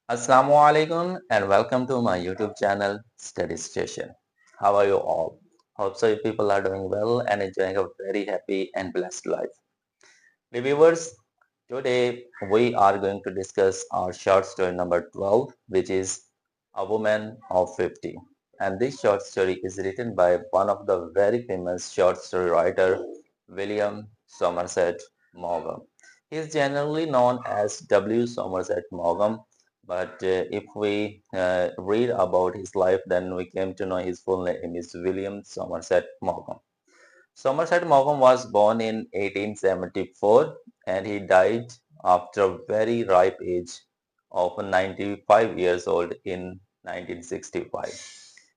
Assalamualaikum and welcome to my YouTube channel Study Station. How are you all? Hope so you people are doing well and enjoying a very happy and blessed life. Dear viewers, today we are going to discuss our short story number 12, which is A Woman of 50. And this short story is written by one of the very famous short story writer, William Somerset Maugham. He is generally known as W. Somerset Maugham, but if we read about his life, then we came to know his full name is William Somerset Maugham. Somerset Maugham was born in 1874 and he died after a very ripe age of 95 years old in 1965.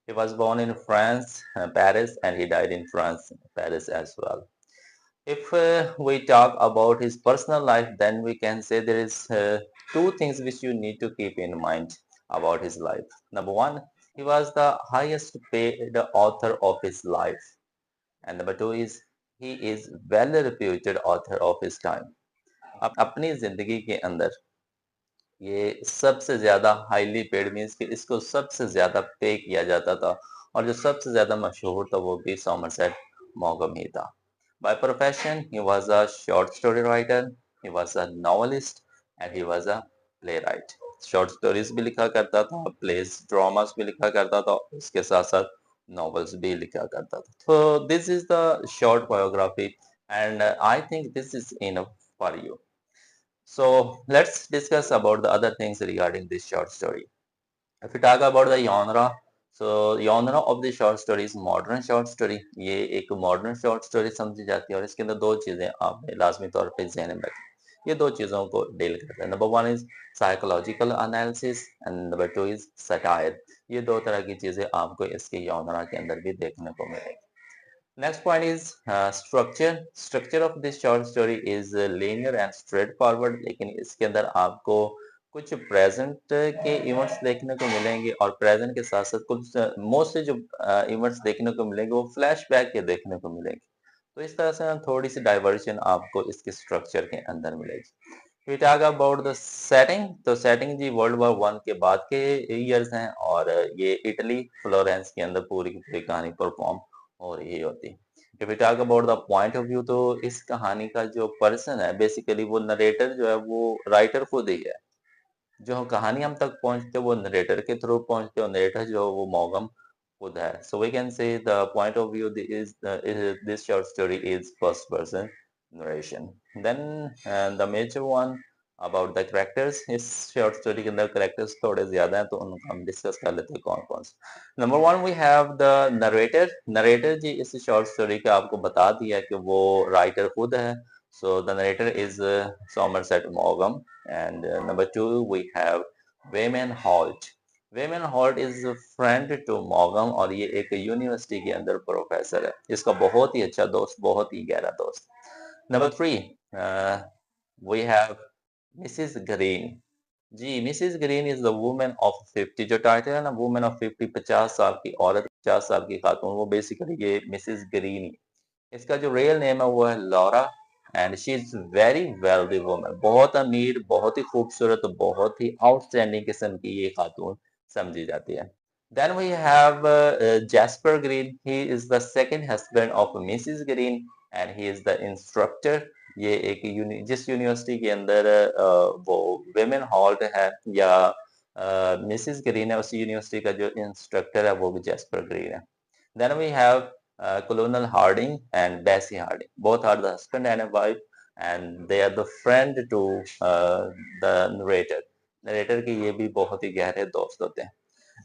He was born in France, Paris, and he died in France, Paris as well. If we talk about his personal life, then we can say there is two things which you need to keep in mind about his life. Number one, he was the highest paid author of his life. And number two is he is well reputed author of his time. अपनी जिंदगी के अंदर ये सबसे ज्यादा highly paid means कि इसको सबसे ज्यादा पे किया जाता था और जो सबसे ज्यादा मशहूर था वो भी सॉमरसेट मॉगम ही था. By profession, he was a short story writer, he was a novelist, and he was a playwright. Short stories भी लिखा करता था, प्लेस ड्रामास भी लिखा करता था, उसके साथ साथ novels भी लिखा करता था. So this is the short biography and I think this is enough for you. So let's discuss about the other things regarding this short story. If we talk about the genre, so genre of the short story is modern short story. ये एक modern short story समझी जाती है और इसके अंदर दो चीजें आपने लाजमी तौर पे ज़हन में रखें. ये दो चीजों को डील करते हैं. Number one is psychological analysis and number two is satire. ये दो तरह की चीजें आपको इसके genre के अंदर भी देखने को मिलेंगी. Next point is structure. Structure of this short story is linear and straightforward. लेकिन इसके अंदर आपको कुछ प्रेजेंट के इवेंट्स देखने को मिलेंगे और प्रेजेंट के साथ साथ कुछ मोस्टली जो इवेंट्स देखने को मिलेंगे वो फ्लैशबैक के देखने को मिलेंगे. तो इस तरह से ना थोड़ी सी डाइवर्जन आपको इसके स्ट्रक्चर के अंदर मिलेगी. We talk about the setting. तो सेटिंग जी वर्ल्ड वॉर वन के बाद के ईयर्स हैं और ये इटली फ्लोरेंस के अंदर पूरी की पूरी कहानी परफॉर्म हो रही होती. If we talk about the point of view, तो इस कहानी का जो पर्सन है बेसिकली वो नरेटर जो है वो राइटर खुद ही है. जो कहानी हम तक पहुंचते वो नरेटर के थ्रू पहुंचते और नरेटर जो वो मौगम खुद है. So we can say the point of view is this short story is first person narration. Then the major one about the characters. इस short story के अंदर characters थोड़े ज्यादा हैं तो उनको हम डिस्कस कर लेते हैं कौन कौन से. Number one we have the narrator. Narrator जी इस शॉर्ट स्टोरी का आपको बता दिया कि वो राइटर खुद है. So the narrator is Somerset Maugham. And number two, we have Wayman Holt. Wayman Holt is a friend to Maugham और ये एक यूनिवर्सिटी के अंदर प्रोफेसर है. इसका बहुत ही अच्छा दोस्त, बहुत ही गहरा दोस्त. Number three, we have Mrs. Green. जी Mrs Green is the women of 50. जो टाइटल है ना वुमेन ऑफ 50, 50 साल की औरत, 50 साल की खातून, वो बेसिकली ये मिसिस ग्रीन ही. इसका जो रियल नेम है वो है Laura and she is very wealthy woman. बहुत अमीर, बहुत ही खूबसूरत, बहुत ही आउटस्टैंडिंग किस्म की ये खातून समझी जाती है. Then we have Jasper Green. He is the second husband of Mrs. Green and he is the instructor. ये एक जिस यूनिवर्सिटी के अंदर वो वेमेन हॉल्ट है या मिसिस ग्रीन है उस यूनिवर्सिटी का जो इंस्ट्रक्टर है वो भी जैस्पर ग्रीन है. Then we have Colonel Harding and Bessie Harding. Both are the husband and a wife and they are the friend to the narrator. Narrator के ये भी बहुत ही गहरे दोस्त होते हैं.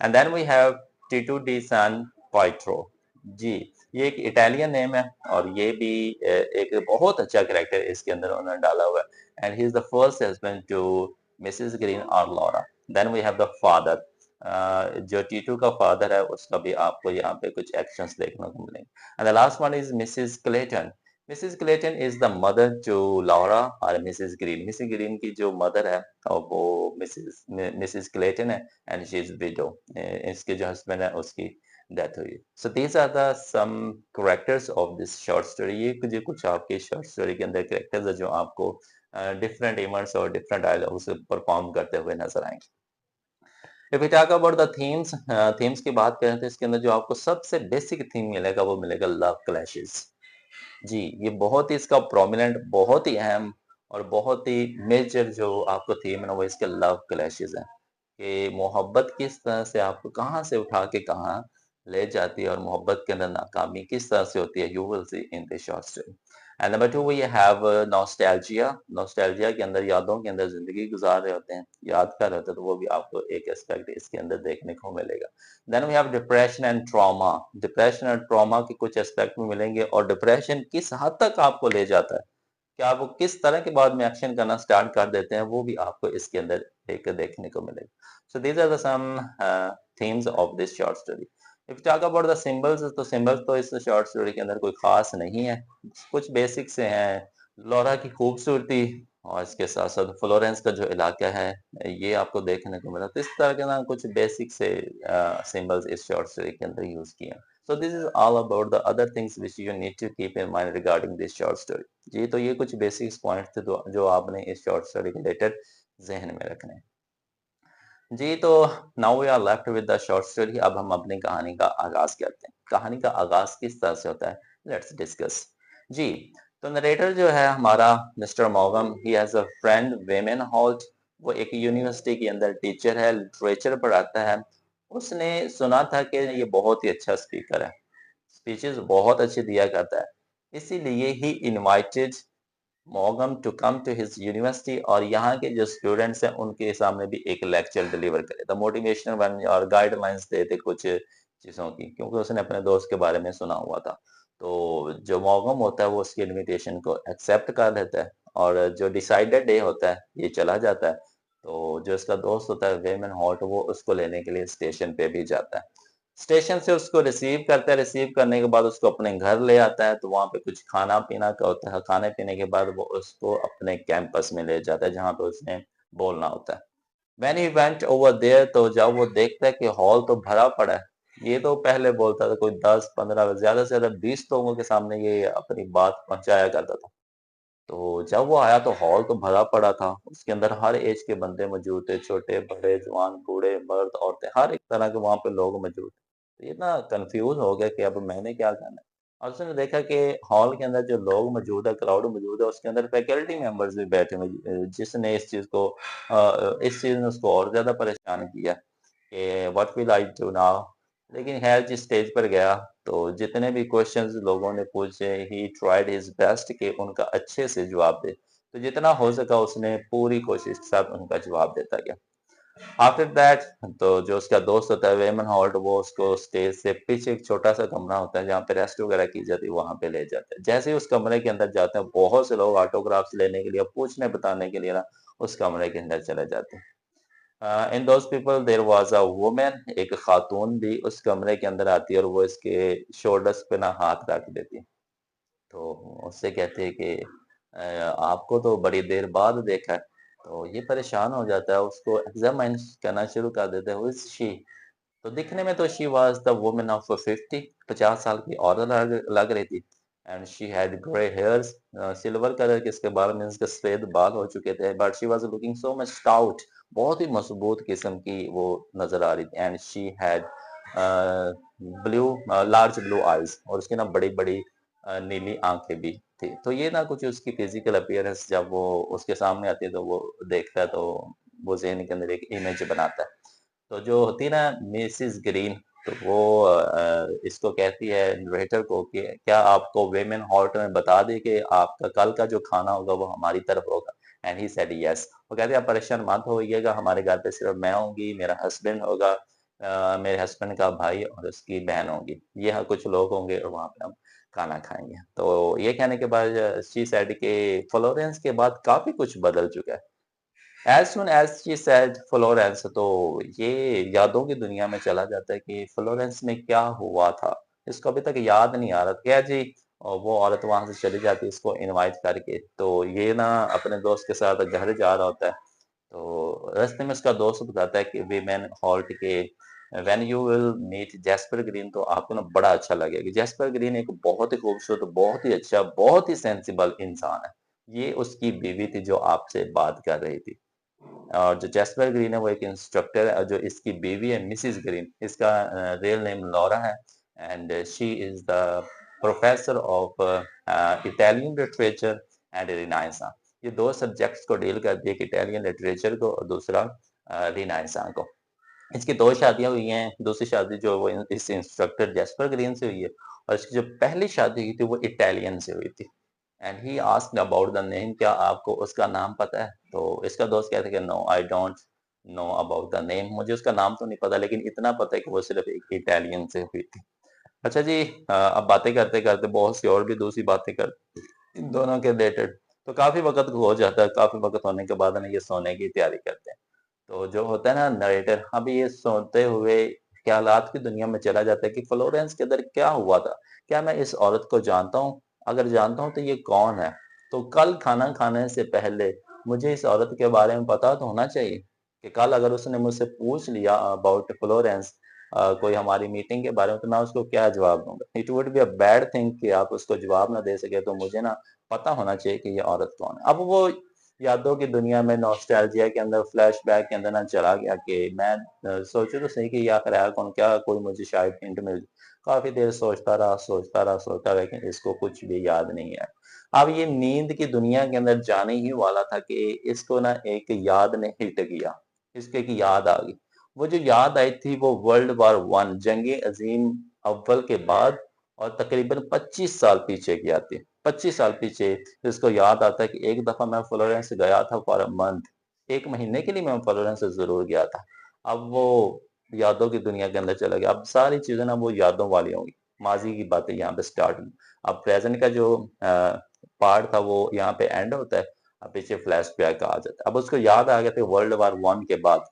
And then we have Tito di San Pietro. जी ये एक इटालियन नेम है और ये भी एक बहुत अच्छा कैरेक्टर इसके अंदर उन्होंने डाला हुआ है and he is the first husband to Mrs Green और Laura. Then we have the father. जो टीटू का फादर है उसका भी आपको यहाँ पे कुछ एक्शंस देखने को मिलेंगे. And the last one is Mrs Clayton. Mrs Clayton is the mother to Laura और मिसेस ग्रीन. मिसेस ग्रीन की जो मदर है और वो मिसेस क्लेटन है एंड शी इज विडो. इसके जो हस्बैंड है उसकी डेथ हुई. So these are the some characters of this short story. ये कुछ आपके शॉर्ट स्टोरी के अंदर कैरेक्टर्स है जो आपको डिफरेंट इवेंट्स और डिफरेंट डायलॉग्स परफॉर्म करते हुए नजर आएंगे. If we talk about the themes, themes की बात करें तो इसके अंदर जो आपको सबसे बेसिक थीम मिलेगा वो मिलेगा लव क्लैशेस। जी, ये बहुत ही इसका प्रोमिनेंट, बहुत ही अहम और बहुत ही मेजर जो आपको थीम है ना वो इसके लव क्लैशेस है, कि मोहब्बत किस तरह से आपको कहाँ से उठा के कहाँ ले जाती है और मोहब्बत के अंदर नाकामी किस तरह से होती है, you will see in this short story. And number 2 we have nostalgia. Nostalgia के अंदर यादों के अंदर ज़िंदगी गुज़ार रहे होते हैं, याद कर रहे होते हैं, तो वो भी आपको एक एस्पेक्ट इसके अंदर देखने को मिलेगा। Then we have depression and trauma. Depression और ट्रॉमा के कुछ एस्पेक्ट में मिलेंगे और डिप्रेशन किस हद तक आपको ले जाता है, कि आप वो किस तरह के बाद में एक्शन करना स्टार्ट कर देते हैं, वो भी आपको इसके अंदर एक देखने को मिलेगा। So these are the some themes of this short story. If talk about the symbols, तो सिंबल्स तो इस शॉर्ट स्टोरी के अंदर कोई खास नहीं है, कुछ बेसिक से हैं। लौरा की खूबसूरती और इसके साथ-साथ फ्लोरेंस का जो इलाका है, ये आपको देखने को मिला। तो इस तरह के ना कुछ बेसिक से सिंबल्स इस शॉर्ट स्टोरी के अंदर यूज़ किए हैं। So this is all about the other things which you need to keep in mind regarding this short story. जी, तो ये कुछ बेसिक्स पॉइंट्स थे जो आपने इस शॉर्ट स्टोरी के रिलेटेड ज़हन में रखने हैं। जी, तो now we are left with the short story. अब हम अपनी कहानी का आगाज़ करते हैं। कहानी का आगाज़ किस तरह से होता है? Let's discuss. जी, तो नरेटर जो है हमारा मिस्टर मॉगम, he has a friend Wayman Holt. वो एक यूनिवर्सिटी के अंदर टीचर है, लिटरेचर पढ़ाता है। उसने सुना था कि ये बहुत ही अच्छा स्पीकर है, स्पीचेज़ बहुत अच्छी दिया करता है। इसीलिए ही इनवाइटेड मॉगम to come to his university, और यहाँ के जो स्टूडेंट्स हैं उनके सामने भी एक लेक्चर डिलीवर करे, द मोटिवेशनल वन, और गाइडलाइंस दे थे कुछ चीज़ों की, क्योंकि उसने अपने दोस्त के बारे में सुना हुआ था। तो जो मॉगम होता है वो उसकी इनविटेशन को एक्सेप्ट कर लेता है, और जो डिसाइडेड डे होता है ये चला जाता है। तो जो इसका दोस्त होता है वेमन हॉल्ट, वो उसको लेने के लिए स्टेशन पे भी जाता है। स्टेशन से उसको रिसीव करता है, रिसीव करने के बाद उसको अपने घर ले आता है, तो वहाँ पे कुछ खाना-पीना का होता है, खाने-पीने के बाद वो उसको अपने कैंपस में ले जाता है, जहाँ पे उसने बोलना होता है। When he went over there, तो जब वो देखता है कि हॉल तो भरा पड़ा है, ये तो पहले बोलता था कोई 10-15 ज़्यादा से ज़्यादा 20 लोगों के सामने ये अपनी बात पहुँचाया करता था। तो जब वो आया तो हॉल तो भरा पड़ा था, उसके अंदर हर ऐज के बंदे मौजूद थे, छोटे-बड़े, जवान, बूढ़े, मर्द, औरतें, हर एक तरह के वहाँ पे लोग मौजूद थे। तो ये ना कन्फ्यूज़ हो गया कि अब मैंने क्या करना है? और उसने देखा कि हॉल के अंदर जो लोग मौजूद है, क्राउड मौजूद है, उसके अंदर फैकल्टी मेंबर्स भी बैठे हुए, जिसने इस चीज़ को इस चीज़ ने उसको और ज़्यादा परेशान किया कि what will I do now? लेकिन ख़ैर जिस स्टेज पर गया, तो जितने भी क्वेश्चंस लोगों ने पूछे, ही ट्राइड हिज बेस्ट कि उनका अच्छे से जवाब दे। तो जितना हो सका उसने पूरी कोशिश के साथ उनका जवाब देता गया। आफ्टर दैट, तो जो उसका दोस्त होता है वेमन हॉल्ट, वो उसको स्टेज से पीछे एक छोटा-सा कमरा होता है जहाँ पे रेस्ट वगैरह की जाती है, वहाँ पे ले जाता है। जैसे ही उस कमरे के अंदर जाते हैं, बहुत से लोग ऑटोग्राफ्स लेने के लिए, पूछने बताने के लिए ना उस कमरे के अंदर चले जाते हैं। In those people there was a woman, एक खातून भी उस कमरे के अंदर आती है और वो इसके शोल्डर्स पे ना हाथ रख देती है। तो उससे कहती है कि आपको तो बड़ी देर बाद देखा है। तो ये परेशान हो जाता है, उसको एग्ज़ामाइन करना शुरू कर देता है, हू इज़ शी? तो दिखने में तो she was the woman of 50, 50 साल की औरत लग रही थी। And she had grey hairs, silver colour के इसके बाल, मीन्स के सफ़ेद बाल हो चुके थे, but she was looking so much stout, बहुत ही मज़बूत किस्म की वो नज़र आ रही थी। And she had blue large blue eyes, और उसकी ना बड़ी-बड़ी नीली आँखें भी थी। तो ये ना कुछ उसकी फिज़िकल अपीयरेंस जब वो उसके सामने आती है, तो वो देखता है, तो वो ज़हन के अंदर एक इमेज बनाता है। तो जो होती है ना मिसेस ग्रीन, तो वो इसको कहती है वेटर को कि क्या आपको वेमेन हॉल्ट में बता दें कि आपका कल का जो खाना होगा वो हमारी तरफ होगा? And he said yes. वो कहते हैं आप परेशान मत होइएगा, हमारे घर पे सिर्फ मैं होंगी, मेरा हस्बैंड होगा, मेरे हस्बैंड का भाई और उसकी बहन होगी। ये कुछ लोग होंगे और वहाँ पे हम खाना खाएँगे। तो ये कहने के बाद शी सेड कि फ्लोरेंस के बाद काफ़ी कुछ बदल चुका है। As soon as she said Florence, तो ये यादों की दुनिया में चला जाता है कि फ्लोरेंस में क्या हुआ था। इसको अभी तक याद नहीं आ रहा। क्या जी, वो औरत वहाँ से चली जाती है इसको इनवाइट करके। तो ये ना अपने दोस्त के साथ घर जा रहा होता है। तो रास्ते में उसका दोस्त बताता है कि वीमेन हॉल्ट के when you will meet Jasper Green, तो आपको ना बड़ा अच्छा लगेगा। जैस्पर ग्रीन एक बहुत ही खूबसूरत, बहुत ही अच्छा, बहुत ही सेंसिबल इंसान है। ये उसकी बीवी थी जो आपसे बात कर रही थी। और जो जैस्पर ग्रीन है वो एक इंस्ट्रक्टर है और जो इसकी बीवी है मिसेस ग्रीन, इसका रियल नेम लॉरा है and she is the professor of Italian literature and renaissance. ये दो सब्जेक्ट्स को डील करती है, एक इटालियन लिटरेचर को और दूसरा रिनाइंसा को। इसकी 2 शादियाँ हुई हैं, दूसरी शादी जो वो इस इंस्ट्रक्टर जैस्पर ग्रीन से हुई है और इसकी जो पहली शादी हुई थी वो इटालियन से हुई थी। And he asked about the name, क्या आपको उसका नाम पता है? तो इसका दोस्त कहता है कि no I don't know about the name, मुझे उसका नाम तो नहीं पता लेकिन इतना पता है कि वो सिर्फ एक इटालियन से हुई थी। अच्छा जी, अब बातें करते-करते बहुत सी और भी दूसरी बातें कर इन दोनों के रिलेटेड तो काफ़ी वक़्त हो जाता है, काफ़ी वक़्त होने के बाद ना ये सोने की तैयारी करते हैं। तो जो होता है ना नरेटर, अब ये सोते हुए ख़्यालात की दुनिया में चला जाता है कि फ्लोरेंस के अंदर क्या हुआ था? क्या मैं इस औरत को जानता हूँ? अगर जानता हूँ तो ये कौन है? तो कल खाना खाने से पहले मुझे इस औरत के बारे में पता तो होना चाहिए कि कल अगर उसने मुझसे पूछ लिया अबाउट फ्लोरेंस कोई हमारी मीटिंग के बारे में तो मैं उसको क्या जवाब दूँगा? It would be a bad thing कि आप उसको जवाब ना दे सके तो मुझे ना पता होना चाहिए कि ये औरत कौन है। अब वो यादों की दुनिया में नॉस्टैल्जिया के अंदर फ्लैशबैक के अंदर ना चला गया कि मैं सोचूं तो सही कि ये आखिर है कौन, क्या कोई मुझे शायद हिंट मिल। काफी देर सोचता रहा लेकिन इसको कुछ भी याद नहीं है। अब ये नींद की दुनिया के अंदर जाने ही वाला था कि इसको ना एक याद ने हिट किया, इसके की याद आ गई। वो जो याद आई थी वो वर्ल्ड वार 1 जंग अजीम अव्वल के बाद और तकरीबन 25 साल पीछे की आती है। 25 साल पीछे इसको याद आता है कि एक दफा मैं फ्लोरेंस गया था फॉर अ मंथ, 1 महीने के लिए मैं फ्लोरेंस ज़रूर गया था। अब वो यादों की दुनिया के अंदर चला गया। अब सारी चीज़ें ना वो यादों वाली होंगी। माज़ी की बातें यहाँ पे स्टार्ट हुई। अब प्रेज़ेंट का जो पार्ट था वो यहाँ पे एंड होता है। अब पीछे फ्लैशबैक आ जाता है। अब उसको याद आ गया था वर्ल्ड वार 1 के बाद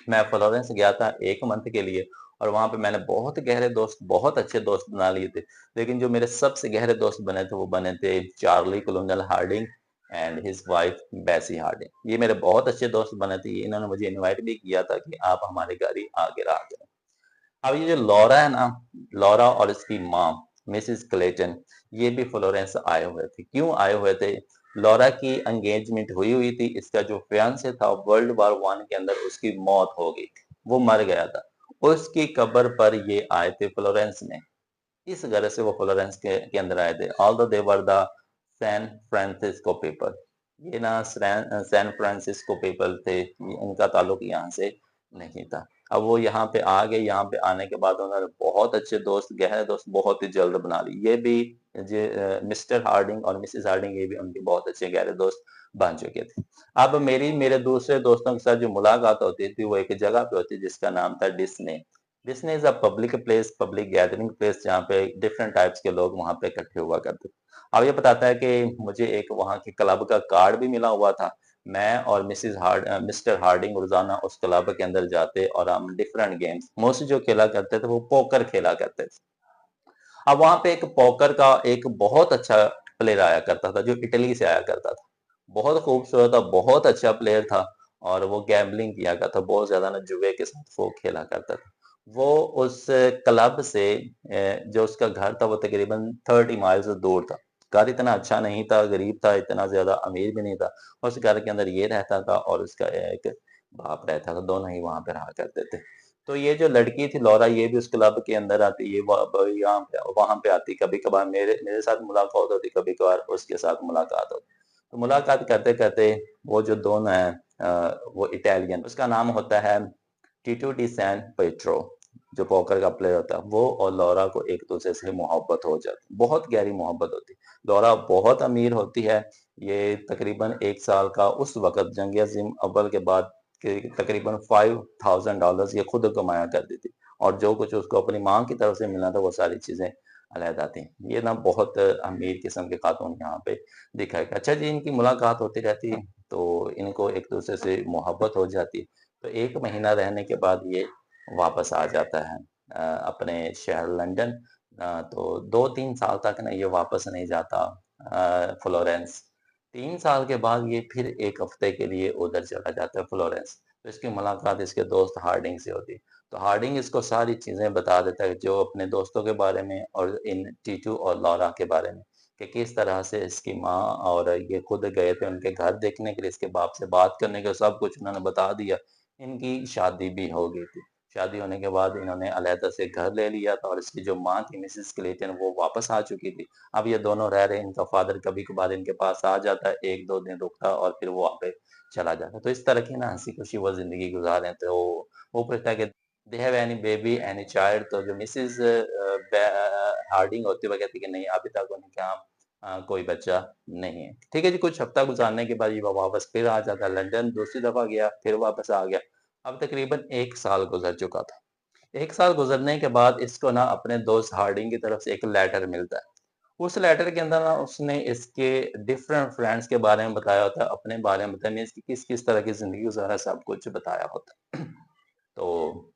मैं फ्लोरेंस गया था 1 मंथ के लिए और वहाँ पे मैंने बहुत गहरे दोस्त, बहुत अच्छे दोस्त बना लिए थे। लेकिन जो मेरे सबसे गहरे दोस्त बने थे, वो बने थे Charlie Colonel Harding and his wife Bessie Harding. ये मेरे बहुत अच्छे दोस्त बने थे। इन्होंने मुझे इनवाइट भी किया था कि आप हमारे घर ही आके रहा करें। अब ये जो लॉरा है ना, लॉरा और इसकी माँ मिसेस क्लेटन, ये भी फ्लोरेंस आए हुए थे। क्यों आए हुए थे? लॉरा की एंगेजमेंट हुई हुई थी। इसका जो फियांसे था वर्ल्ड वार 1 के अंदर उसकी मौत हो गई थी। वो मर गया था। उसकी कब्र पर ये आए थे फ्लोरेंस में। इस वजह से वो फ्लोरेंस के अंदर आए थे। Although they were the San Francisco people. ये ना सैन फ्रांसिस्को पीपल थे, इनका ताल्लुक यहाँ से नहीं था। अब वो यहाँ पे आ गए, यहाँ पे आने के बाद उन्होंने बहुत अच्छे दोस्त, गहरे दोस्त बहुत ही जल्द बना लिए। ये भी मिस्टर हार्डिंग और मिसेस हार्डिंग, ये भी उनके बहुत अच्छे गहरे दोस्त बन चुके थे। अब मेरी मेरे दूसरे दोस्तों के साथ जो मुलाकात होती थी वो एक जगह पे होती जिसका नाम था Disney. Disney is a public place, public gathering place, जहाँ पे डिफरेंट टाइप्स के लोग वहाँ पे इकट्ठे हुआ करते थे। अब ये बताता है कि मुझे एक वहाँ के क्लब का कार्ड भी मिला हुआ था। मैं और मिस्टर हार्डिंग रोजाना उस क्लब के अंदर जाते और हम डिफरेंट गेम्स मोस्टली जो खेला करते थे वो पोकर खेला करते थे। अब वहाँ पे एक पोकर का एक बहुत अच्छा प्लेयर आया करता था जो इटली से आया करता था। बहुत खूबसूरत था, बहुत अच्छा प्लेयर था और वो गैम्बलिंग किया करता था, बहुत ज़्यादा ना जुए के साथ वो खेला करता था। वो उस क्लब से जो उसका घर था वो तकरीबन 30 माइल्स दूर था। घर इतना अच्छा नहीं था, गरीब था, इतना ज़्यादा अमीर भी नहीं था। उस घर के अंदर ये रहता था और उसका एक बाप रहता था, दोनों ही वहाँ पे रहा करते थे। तो ये जो लड़की थी लौरा, ये भी उस क्लब के अंदर आती, ये यहाँ पे वहाँ पे आती, कभी-कभार मेरे मेरे साथ मुलाकात होती, कभी-कभार उसके साथ मुलाकात होती। तो मुलाकात करते-करते वो जो दोनों हैं वो इटालियन, उसका नाम होता है टीटू डी सैन पेट्रो, जो पोकर का प्लेयर होता है, वो और लौरा को एक-दूसरे से मोहब्बत हो जाती, बहुत गहरी मोहब्बत होती। लौरा बहुत अमीर होती है, ये तकरीबन 1 साल का उस वक़्त जंग अज़ीम अव्वल के बाद के तकरीबन $5000 ये खुद कमाया करती थी और जो कुछ उसको अपनी माँ की तरफ से मिलना था वो सारी चीज़ें अलहदा थी। ये ना बहुत अमीर किस्म के खातून यहाँ पे दिखाई गए। अच्छा जी, इनकी मुलाकात होती रहती है, तो इनको एक-दूसरे से मोहब्बत हो जाती है। तो 1 महीना रहने के बाद ये वापस आ जाता है अपने शहर लंदन। तो 2-3 साल तक ना ये वापस नहीं जाता फ्लोरेंस। 3 साल के बाद ये फिर 1 हफ्ते के लिए उधर चला जाता है फ्लोरेंस। तो इसकी मुलाकात इसके दोस्त हार्डिंग से होती है। तो हार्डिंग इसको सारी चीज़ें बता देता है जो अपने दोस्तों के बारे में और इन टीटू और लौरा के बारे में। कि किस तरह से इसकी माँ और ये खुद गए थे उनके घर देखने के लिए, इसके बाप से बात करने के, सब कुछ उन्होंने बता दिया। इनकी शादी भी हो गई थी। शादी होने के बाद इन्होंने अलहदा से घर ले लिया था और इसकी जो माँ थी मिसेज़ क्लेटन वो वापस आ चुकी थी। अब ये दोनों रह रहे हैं, इनका फ़ादर कभी-कभार इनके पास आ जाता है, 1-2 दिन रुकता है और फिर वो वहाँ पे चला जाता है। तो इस तरह की ना हँसी-खुशी वो ज़िंदगी गुज़ार रहे थे। वो पूछता है कि they have any baby, any child? तो जो मिसेज़ हार्डिंग होती है वो कहती है कि नहीं अभी तक उनके यहाँ कोई बच्चा नहीं है। ठीक है जी, कुछ हफ़्ता गुज़ारने के बाद ये वापस फिर आ जाता है लंदन, दूसरी दफ़ा गया, फिर वापस आ गया। अब तकरीबन 1 साल गुज़र चुका था। 1 साल गुज़रने के बाद इसको ना अपने दोस्त हार्डिंग की तरफ से एक लेटर मिलता है। उस लेटर के अंदर ना उसने इसके डिफरेंट फ्रेंड्स के बारे में बताया होता है, अपने बारे में बताया, मीन्स कि किस-किस तरह की ज़िंदगी गुज़ारा है, सब कुछ बताया होता है। तो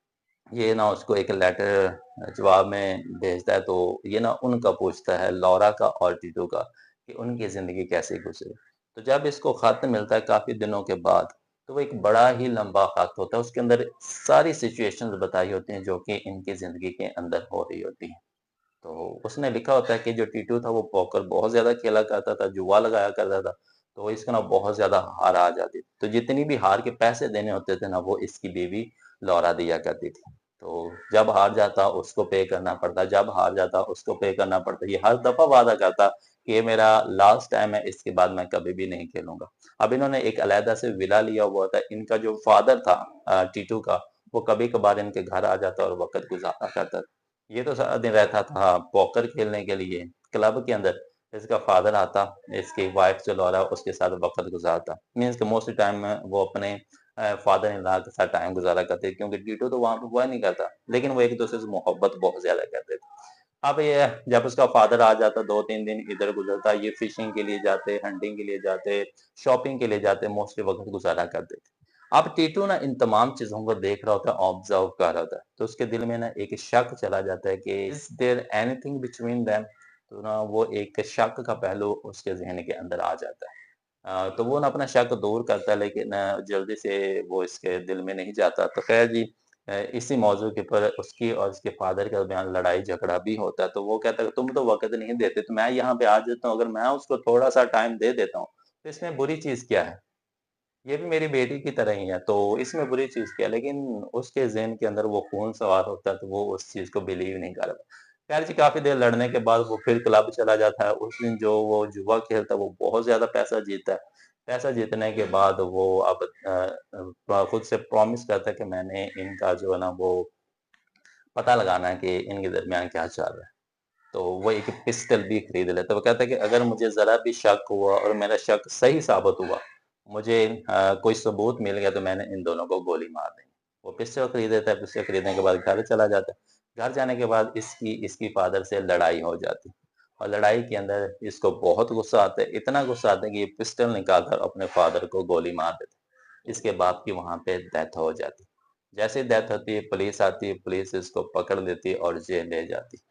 ये ना उसको एक लेटर जवाब में भेजता है, तो ये ना उनका पूछता है, लौरा का और टीटू का, कि उनकी ज़िंदगी कैसे गुज़री। तो जब इसको खत मिलता है काफ़ी दिनों के बाद, तो वो एक बड़ा ही लंबा खत होता है, उसके अंदर सारी सिचुएशंस बताई होती हैं जो कि इनकी ज़िंदगी के अंदर हो रही होती हैं। तो उसने लिखा होता है कि जो टीटू था वो पोकर बहुत ज़्यादा खेला करता था, जुआ लगाया करता था, तो इसको ना बहुत ज़्यादा हार आ जाती थी। तो जितनी भी हार के पैसे देने होते थे ना वो इसकी बीवी लौरा दिया करती थी। तो जब हार जाता उसको पे करना पड़ता, जब हार जाता उसको पे करना पड़ता। ये हर दफ़ा वादा करता कि ये मेरा लास्ट टाइम है, इसके बाद मैं कभी भी नहीं खेलूँगा। अब इन्होंने एक अलहदा से विला लिया हुआ था। इनका जो फादर था टीटू का, वो कभी-कभार इनके घर आ जाता और वक़्त गुज़ारा करता। ये तो सारा दिन रहता था पोकर खेलने के लिए क्लब के अंदर। इसका फादर आता, इसकी वाइफ जो लौरा उसके साथ वक़्त गुज़ारता। मीन्स कि मोस्ट टाइम में वो अपने फादर इन लॉ के साथ टाइम गुज़ारा करते क्योंकि टीटू तो वहाँ पे हुआ नहीं करता, लेकिन वो एक-दूसरे से मोहब्बत बहुत ज़्यादा करते थे। अब ये जब उसका फादर आ जाता 2-3 दिन इधर गुज़रता, ये फिशिंग के लिए जाते, हंटिंग के लिए जाते, शॉपिंग के लिए जाते, मोस्टली वक़्त गुज़ारा करते थे। अब टीटू ना इन तमाम चीज़ों को देख रहा होता है, ऑब्ज़र्व कर रहा होता है, तो उसके दिल में ना एक शक चला जाता है कि is there anything between them? तो ना वो एक शक का पहलू उसके ज़हन के अंदर आ जाता है। तो वो ना अपना शक दूर करता है लेकिन जल्दी से वो इसके दिल में नहीं जाता। तो ख़ैर जी इसी मौज़ू के ऊपर उसकी और उसके फ़ादर के दरमियान लड़ाई-झगड़ा भी होता है। तो वो कहता है तुम तो वक़्त नहीं देते, तो मैं यहाँ पे आ जाता हूँ, अगर मैं उसको थोड़ा-सा टाइम दे देता हूँ, तो इसमें बुरी चीज़ क्या है? ये भी मेरी बेटी की तरह ही है, तो इसमें बुरी चीज़ क्या है? लेकिन उसके ज़हन के अंदर वो खून सवार होता है, तो वो उस चीज़ को बिलीव नहीं कर पाता। खैर जी काफ़ी देर लड़ने के बाद वो फिर क्लब चला जाता है। उस दिन जो वो जुआ खेलता है, वो बहुत ज़्यादा पैसा जीतता है। पैसा जीतने के बाद वो अब खुद से प्रॉमिस करता है कि मैंने इनका जो है ना वो पता लगाना है कि इनके दरमियान क्या चल रहा है। तो वो एक पिस्टल भी खरीद लेता है। वो कहता है कि अगर मुझे ज़रा भी शक हुआ और मेरा शक सही साबित हुआ, मुझे कोई सबूत मिल गया तो मैंने इन दोनों को गोली मार देनी। वो पिस्टल खरीद लेता है, पिस्टल खरीदने के बाद घर चला जाता है। घर जाने के बाद इसकी इसकी फ़ादर से लड़ाई हो जाती है और लड़ाई के अंदर इसको बहुत गुस्सा आता है, इतना गुस्सा आता है कि ये पिस्टल निकाल कर अपने फ़ादर को गोली मार देता है। इसके बाप की वहाँ पे डेथ हो जाती है। जैसे ही डेथ होती है, पुलिस आती है, पुलिस इसको पकड़ लेती है और जेल ले जाती है।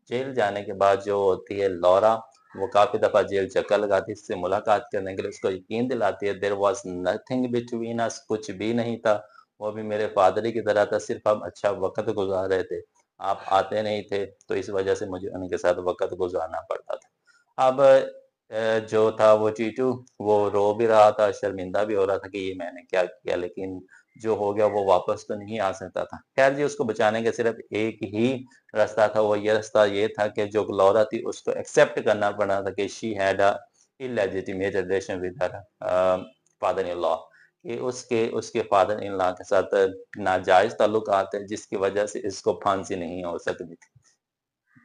जेल जाने के बाद जो होती है लौरा, वो काफ़ी दफ़ा जेल चक्कर लगाती है, इससे मुलाकात करने के लिए उसको यकीन दिलाती है there was nothing between us, कुछ भी नहीं था। वो भी मेरे फ़ादर ही की तरह था, सिर्फ़ हम अच्छा वक़्त गुज़ार रहे थे। आप आते नहीं थे, तो इस वज़ह से मुझे उनके साथ वक़्त गुज़ारना पड़ता था। अब जो था वो चीचू, वो रो भी रहा था, शर्मिंदा भी हो रहा था कि ये मैंने क्या किया, लेकिन जो हो गया वो वापस तो नहीं आ सकता था। ख़ैर जी उसको बचाने का सिर्फ़ एक ही रास्ता था, वो ये रास्ता ये था कि जो लौरा थी उसको एक्सेप्ट करना पड़ा था कि she had a illegitimate relation with her father in law, कि उसके उसके फादर इन लॉ के साथ नाजायज़ ताल्लुकात है जिसकी वज़ह से इसको फांसी नहीं हो सकती थी।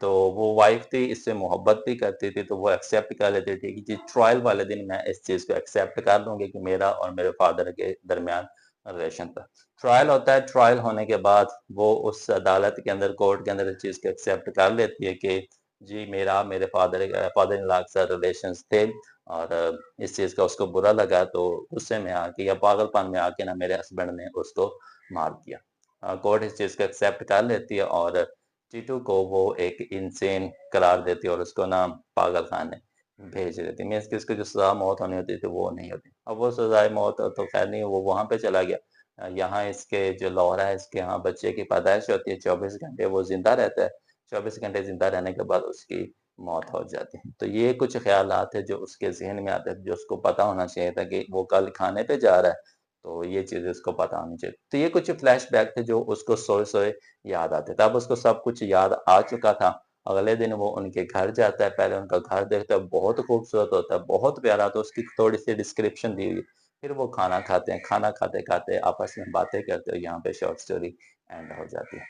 तो वो वाइफ़ थी, इससे मोहब्बत भी करती थी, तो वो एक्सेप्ट कर लेती थी कि जी ट्रायल वाले दिन मैं इस चीज़ को एक्सेप्ट कर लूँगी कि मेरा और मेरे फादर के दरमियान रिलेशन था। ट्रायल होता है, ट्रायल होने के बाद वो उस अदालत के अंदर, कोर्ट के अंदर इस चीज़ को एक्सेप्ट कर लेती है कि जी मेरा मेरे फादर इन लॉ के साथ रिलेशंस थे और इस चीज़ का उसको बुरा लगा तो गुस्से में आके या पागलपन में आके ना मेरे हस्बैंड ने उसको मार दिया। कोर्ट इस चीज़ को एक्सेप्ट कर लेती है और टीटू को वो एक इंसेन करार देती है और उसको ना पागलखाने भेज देती है। मीन्स कि उसको जो सज़ा मौत होनी होती थी वो नहीं होती। अब वो सज़ाए मौत तो ख़ैर नहीं, वो वहाँ पे चला गया। यहाँ इसके जो लौहरा है इसके यहाँ बच्चे की पैदाइश होती है, 24 घंटे वो ज़िंदा रहता है। 24 घंटे ज़िंदा रहने के बाद उसकी मौत हो जाती है। तो ये कुछ ख़्यालात है जो उसके ज़हन में आते हैं, जो उसको पता होना चाहिए था कि वो कल खाने पे जा रहा है, तो ये चीज़ें उसको पता होनी चाहिए। तो ये कुछ फ्लैशबैक थे जो उसको सोए-सोए याद आते थे। अब उसको सब कुछ याद आ चुका था। अगले दिन वो उनके घर जाता है, पहले उनका घर देखता है, बहुत खूबसूरत होता है, बहुत प्यारा, तो उसकी थोड़ी-सी डिस्क्रिप्शन दी हुई। फिर वो खाना खाते हैं, खाना खाते-खाते आपस में बातें करते हैं, यहाँ पे शॉर्ट स्टोरी एंड हो जाती है।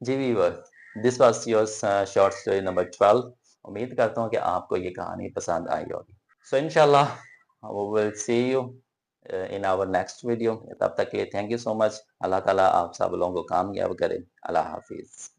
जी viewer, this was your short story number 12। उम्मीद करता हूँ कि आपको ये कहानी पसंद आई होगी। सो इंशाल्लाह we will see you in our next video. तब तक के लिए thank you so much. Allah ताला आप सब लोगों को कामयाब करे। अल्लाह हाफिज़।